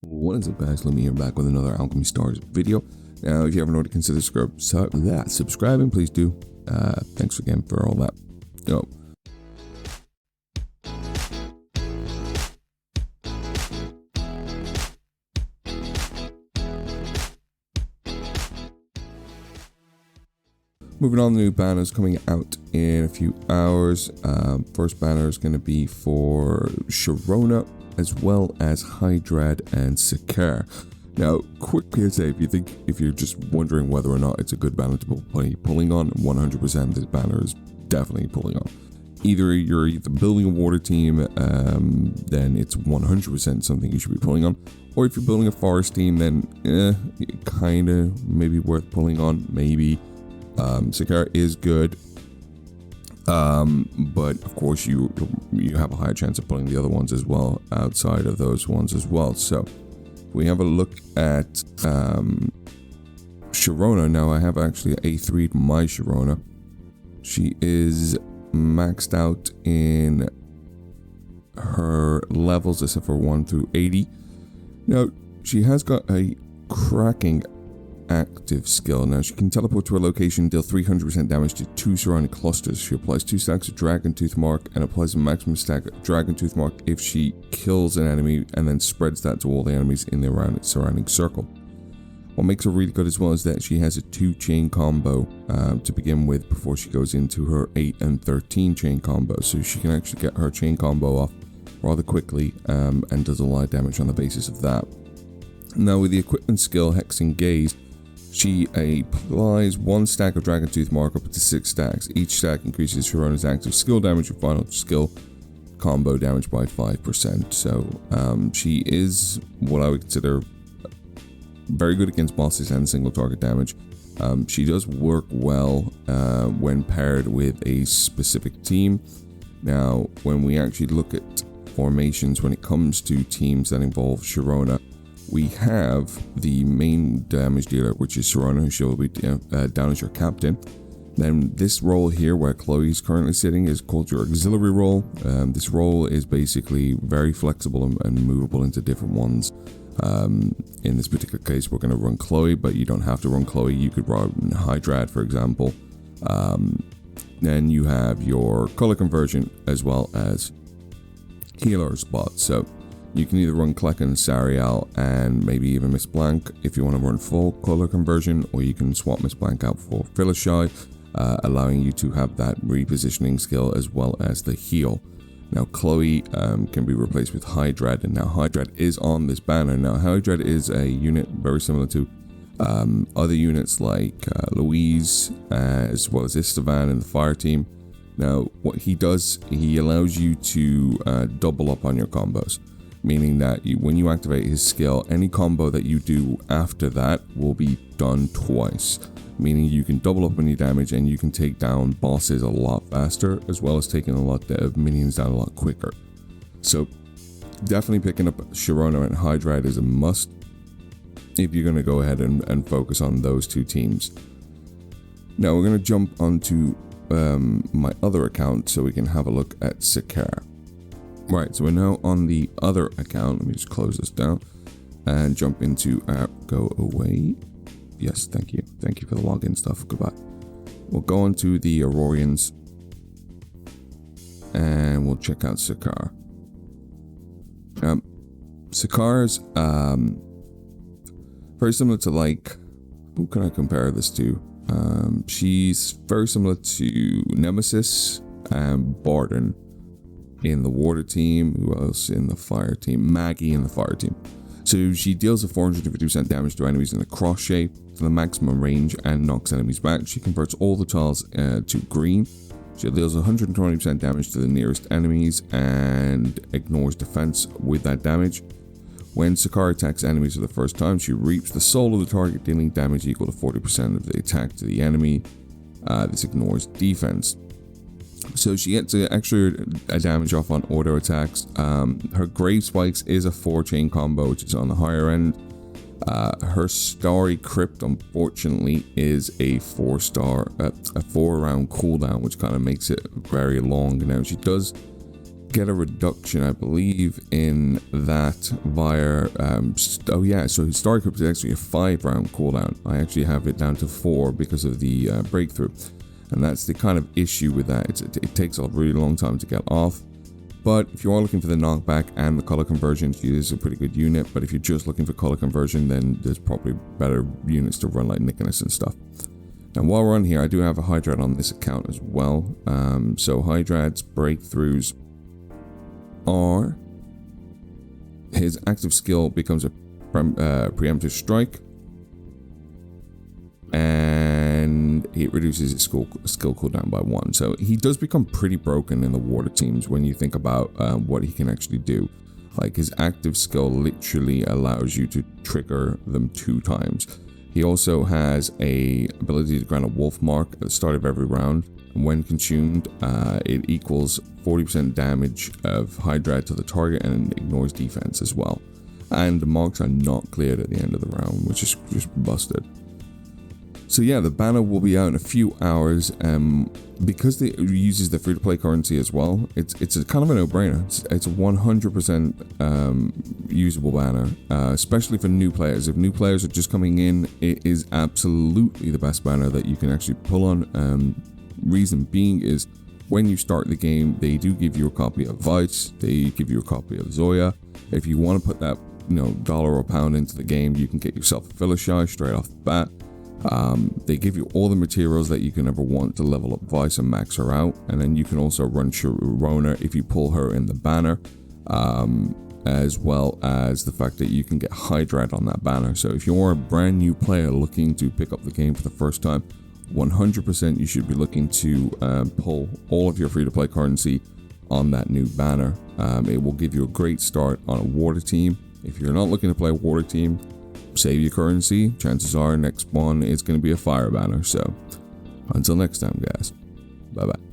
What is up, guys? Let me here back with another Alchemy Stars video. Now, if you haven't already considered subscribing, please do. Thanks again for all that. So, moving on, the new banners coming out in a few hours. First banner is going to be for Shirona, as well as Hydrate and Sekar. Now, quick PSA, if you're just wondering whether or not it's a good banner to be pulling on, 100% this banner is definitely pulling on. Either you're building a water team, then it's 100% something you should be pulling on. Or if you're building a forest team, then kind of maybe worth pulling on, maybe. Sekar is good. But of course you have a higher chance of pulling the other ones as well, outside of those ones as well. So we have a look at Shirona. Now, I have actually A3'd my Shirona. She is maxed out in her levels except for 1 through 80. Now, she has got a cracking active skill. Now, she can teleport to a location, deal 300% damage to 2 surrounding clusters. She applies 2 stacks of Dragon Tooth Mark and applies a maximum stack of Dragon Tooth Mark if she kills an enemy, and then spreads that to all the enemies in the surrounding circle. What makes her really good as well is that she has a 2-chain combo to begin with before she goes into her 8 and 13 chain combo. So she can actually get her chain combo off rather quickly and does a lot of damage on the basis of that. Now, with the equipment skill Hexing Gaze, she applies 1 stack of Dragon Tooth Mark up to 6 stacks. Each stack increases Shirona's active skill damage or final skill combo damage by 5%. So she is what I would consider very good against bosses and single target damage. She does work well when paired with a specific team. Now, when we actually look at formations when it comes to teams that involve Shirona, we have the main damage dealer, which is Shirona, who she'll be down as your captain. Then this role here, where Chloe is currently sitting, is called your auxiliary role. This role is basically very flexible and movable into different ones. In this particular case, we're going to run Chloe, but you don't have to run Chloe. You could run Hydrate, for example. Then you have your color conversion as well as healer spot. So you can either run Klecken, Sariel, and maybe even Miss Blank if you want to run full color conversion, or you can swap Miss Blank out for Phyllishy, allowing you to have that repositioning skill as well as the heal. Now, Chloe can be replaced with Hydrate, and now Hydrate is on this banner. Now, Hydrate is a unit very similar to other units like Louise, as well as Istvan in the fire team. Now, what he does, he allows you to double up on your combos. Meaning that when you activate his skill, any combo that you do after that will be done twice. Meaning you can double up on your damage and you can take down bosses a lot faster, as well as taking a lot of minions down a lot quicker. So definitely picking up Shirona and Hydrate is a must if you're going to go ahead and focus on those two teams. Now we're going to jump onto my other account so we can have a look at Sekar. Right, so we're now on the other account. Let me just close this down and jump into go away. Yes, thank you. Thank you for the login stuff. Goodbye. We'll go on to the Aurorians and we'll check out Sekar. Sekar's very similar to, like, who can I compare this to? She's very similar to Nemesis and Bardon in the water team. Who else in the fire team? Maggie in the fire team. So she deals a 450% damage to enemies in a cross shape to the maximum range and knocks enemies back. She converts all the tiles to green. She deals 120% damage to the nearest enemies and ignores defense with that damage. When Sekar attacks enemies for the first time, she reaps the soul of the target, dealing damage equal to 40% of the attack to the enemy. This ignores defense. So she gets extra damage off on auto attacks. Her Grave Spikes is a 4-chain combo, which is on the higher end. Her Starry Crypt, unfortunately, is a 4-round cooldown, which kind of makes it very long. Now, she does get a reduction, I believe, in that via so Historic Crypt is actually a 5-round cooldown. I actually have it down to 4 because of the breakthrough, and that's the kind of issue with that. It takes a really long time to get off, but if you are looking for the knockback and the color conversion, this is a pretty good unit. But if you're just looking for color conversion, then there's probably better units to run like Nicholas and stuff. Now, while we're on here, I do have a Hydrate on this account as well. So Hydrate's breakthroughs are his active skill becomes a preemptive strike, and it reduces his skill cooldown by 1. So he does become pretty broken in the water teams when you think about what he can actually do. Like, his active skill literally allows you to trigger them 2 times. He also has a ability to grant a wolf mark at the start of every round. When consumed, it equals 40% damage of Hydrate to the target and ignores defense as well. And the marks are not cleared at the end of the round, which is just busted. So yeah, the banner will be out in a few hours. Because it uses the free-to-play currency as well, it's a kind of a no-brainer. It's a 100% usable banner, especially for new players. If new players are just coming in, it is absolutely the best banner that you can actually pull on. Reason being is, when you start the game, they do give you a copy of Vice, they give you a copy of Zoya. If you want to put that, dollar or pound into the game, you can get yourself a Philishai straight off the bat. They give you all the materials that you can ever want to level up Vice and max her out, and then you can also run Shirona if you pull her in the banner, as well as the fact that you can get Hydrate on that banner. So if you're a brand new player looking to pick up the game for the first time, 100% you should be looking to pull all of your free-to-play currency on that new banner. It will give you a great start on a water team. If you're not looking to play a water team, save your currency. Chances are next spawn is going to be a fire banner. So until next time, guys, bye bye.